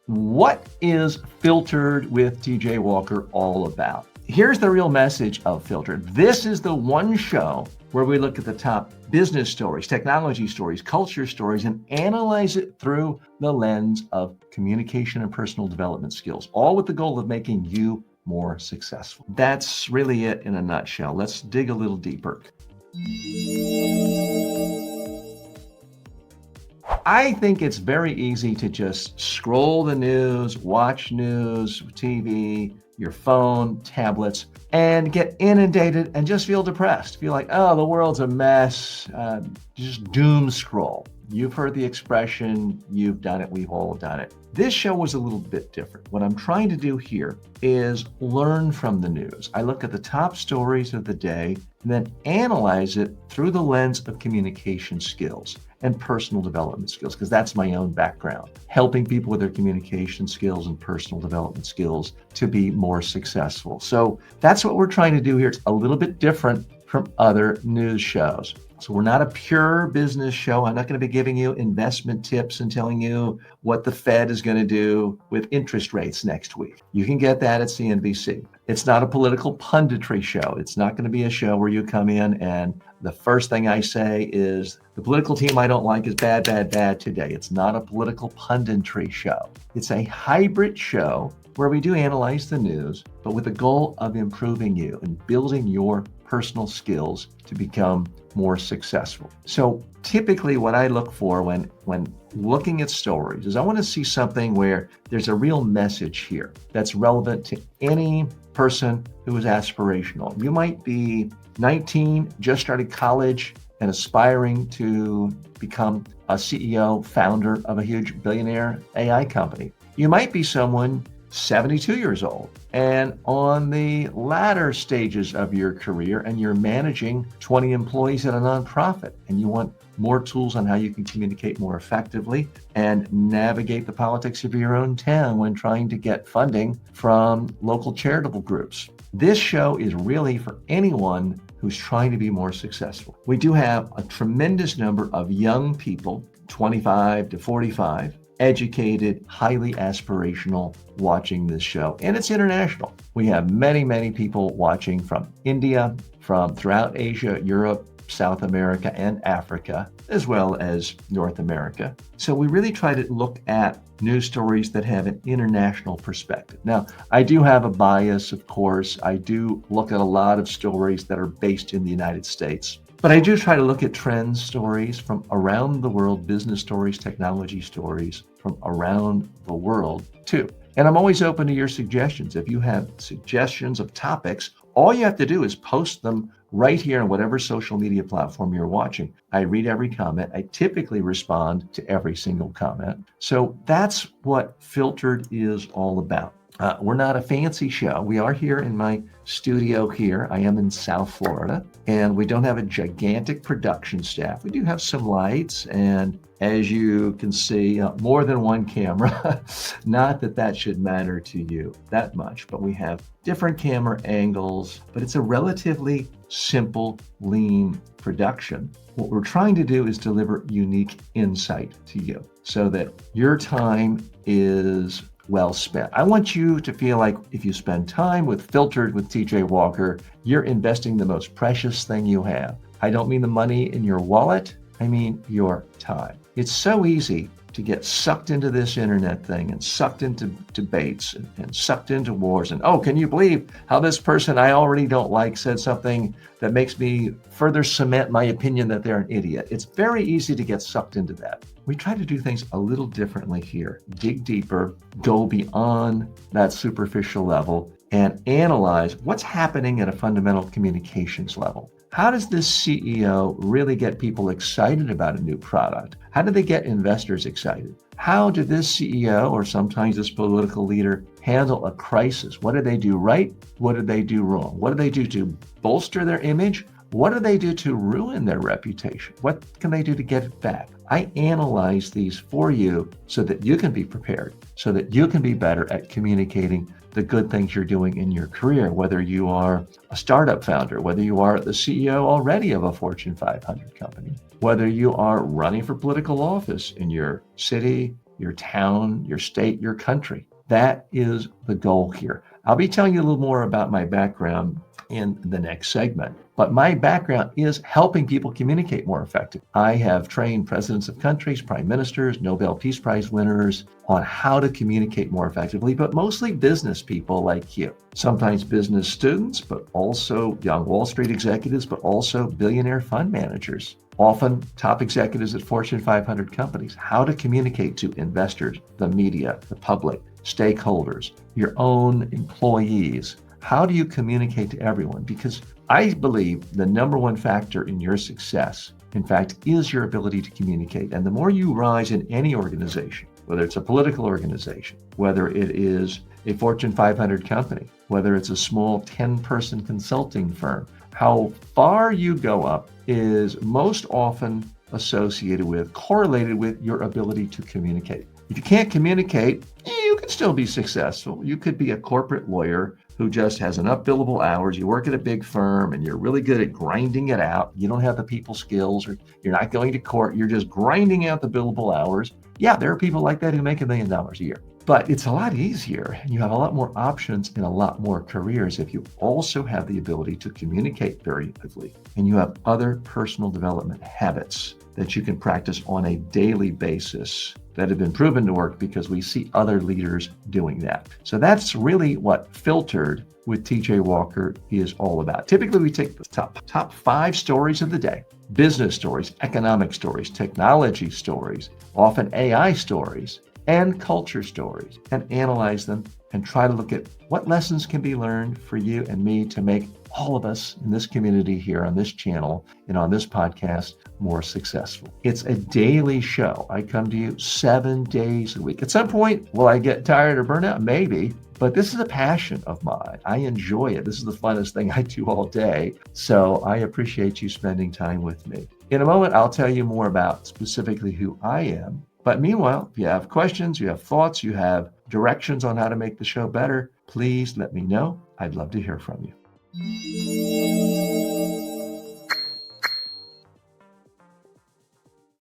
What is Filtered with TJ Walker all about? Here's the real message of Filtered. This is the one show where we look at the top business stories, technology stories, culture stories, and analyze it through the lens of communication and personal development skills, all with the goal of making you more successful. That's really it in a nutshell. Let's dig a little deeper. I think it's very easy to just scroll the news, watch news, TV, your phone, tablets, and get inundated and just feel depressed. Feel like, oh, the world's a mess. Just doom scroll. You've heard the expression, you've done it, we've all done it. This show was a little bit different. What I'm trying to do here is learn from the news. I look at the top stories of the day and then analyze it through the lens of communication skills and personal development skills, because that's my own background, helping people with their communication skills and personal development skills to be more successful. So that's what we're trying to do here. It's a little bit different from other news shows. So we're not a pure business show. I'm not going to be giving you investment tips and telling you what the Fed is going to do with interest rates next week. You can get that at CNBC. It's not a political punditry show. It's not going to be a show where you come in and the first thing I say is the political team I don't like is bad, bad, bad today. It's not a political punditry show. It's a hybrid show where we do analyze the news, but with the goal of improving you and building your personal skills to become more successful. So typically what I look for when looking at stories is I want to see something where there's a real message here that's relevant to any person who is aspirational. You might be 19, just started college and aspiring to become a CEO, founder of a huge billionaire AI company. You might be someone 72 years old and on the latter stages of your career, and you're managing 20 employees at a nonprofit, and you want more tools on how you can communicate more effectively and navigate the politics of your own town when trying to get funding from local charitable groups. This show is really for anyone who's trying to be more successful. We do have a tremendous number of young people, 25 to 45, educated, highly aspirational, watching this show. And it's international. We have many, many people watching from India, from throughout Asia, Europe, South America, and Africa, as well as North America. So we really try to look at news stories that have an international perspective. Now, I do have a bias, of course. I do look at a lot of stories that are based in the United States. But I do try to look at trend stories from around the world, business stories, technology stories from around the world too. And I'm always open to your suggestions. If you have suggestions of topics, all you have to do is post them right here on whatever social media platform you're watching. I read every comment. I typically respond to every single comment. So that's what Filtered is all about. We're not a fancy show. We are here in my studio here. I am in South Florida, and we don't have a gigantic production staff. We do have some lights, and as you can see, more than one camera. Not that that should matter to you that much, but we have different camera angles, but it's a relatively simple, lean production. What we're trying to do is deliver unique insight to you so that your time is well spent. I want you to feel like if you spend time with Filtered with TJ Walker, you're investing the most precious thing you have. I don't mean the money in your wallet. I mean your time. It's so easy to get sucked into this internet thing and sucked into debates and sucked into wars. And, oh, can you believe how this person I already don't like said something that makes me further cement my opinion that they're an idiot? It's very easy to get sucked into that. We try to do things a little differently here, dig deeper, go beyond that superficial level, and analyze what's happening at a fundamental communications level. How does this CEO really get people excited about a new product? How do they get investors excited? How did this CEO or sometimes this political leader handle a crisis? What did they do right? What did they do wrong? What did they do to bolster their image? What do they do to ruin their reputation? What can they do to get it back? I analyze these for you so that you can be prepared, so that you can be better at communicating the good things you're doing in your career, whether you are a startup founder, whether you are the CEO already of a Fortune 500 company, whether you are running for political office in your city, your town, your state, your country. That is the goal here. I'll be telling you a little more about my background in the next segment. But my background is helping people communicate more effectively. I have trained presidents of countries, prime ministers, Nobel Peace Prize winners on how to communicate more effectively, but mostly business people like you. Sometimes business students, but also young Wall Street executives, but also billionaire fund managers. Often top executives at Fortune 500 companies, how to communicate to investors, the media, the public, stakeholders, your own employees. How do you communicate to everyone? Because I believe the number one factor in your success, in fact, is your ability to communicate. And the more you rise in any organization, whether it's a political organization, whether it is a Fortune 500 company, whether it's a small 10-person consulting firm, how far you go up is most often associated with, correlated with your ability to communicate. If you can't communicate, you can still be successful. You could be a corporate lawyer who just has enough billable hours. You work at a big firm and you're really good at grinding it out. You don't have the people skills, or you're not going to court. You're just grinding out the billable hours. Yeah, there are people like that who make $1 million a year. But it's a lot easier and you have a lot more options in a lot more careers if you also have the ability to communicate very effectively and you have other personal development habits that you can practice on a daily basis that have been proven to work because we see other leaders doing that. So that's really what Filtered with TJ Walker is all about. Typically, we take the top 5 stories of the day, business stories, economic stories, technology stories, often AI stories, and culture stories, and analyze them and try to look at what lessons can be learned for you and me to make all of us in this community here on this channel and on this podcast more successful. It's a daily show. I come to you 7 days a week. At some point, will I get tired or burn out? Maybe, but this is a passion of mine. I enjoy it. This is the funnest thing I do all day. So I appreciate you spending time with me. In a moment, I'll tell you more about specifically who I am. But meanwhile, if you have questions, you have thoughts, you have directions on how to make the show better, please let me know. I'd love to hear from you.